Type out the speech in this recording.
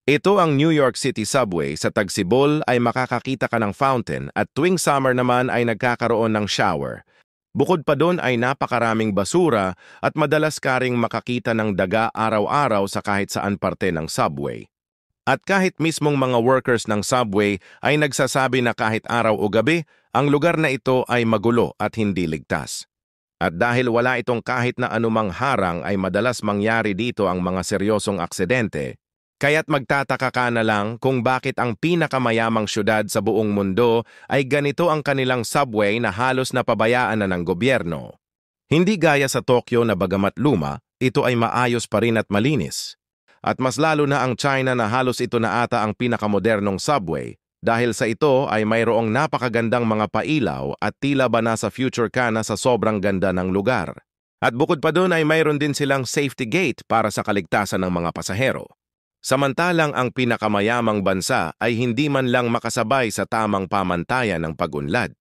Ito ang New York City Subway. Sa Tagsibol ay makakakita ka ng fountain at tuwing summer naman ay nagkakaroon ng shower. Bukod pa doon ay napakaraming basura at madalas ka ring makakita ng daga araw-araw sa kahit saan parte ng subway. At kahit mismong mga workers ng subway ay nagsasabi na kahit araw o gabi, ang lugar na ito ay magulo at hindi ligtas. At dahil wala itong kahit na anumang harang ay madalas mangyari dito ang mga seryosong aksidente. Kaya't magtataka ka na lang kung bakit ang pinakamayamang syudad sa buong mundo ay ganito ang kanilang subway na halos napabayaan na ng gobyerno. Hindi gaya sa Tokyo na bagamat luma, ito ay maayos pa rin at malinis. At mas lalo na ang China na halos ito na ata ang pinakamodernong subway dahil sa ito ay mayroong napakagandang mga pailaw at tila ba nasa future ka na sa sobrang ganda ng lugar. At bukod pa doon ay mayroon din silang safety gate para sa kaligtasan ng mga pasahero. Samantalang ang pinakamayamang bansa ay hindi man lang makasabay sa tamang pamantayan ng pag-unlad.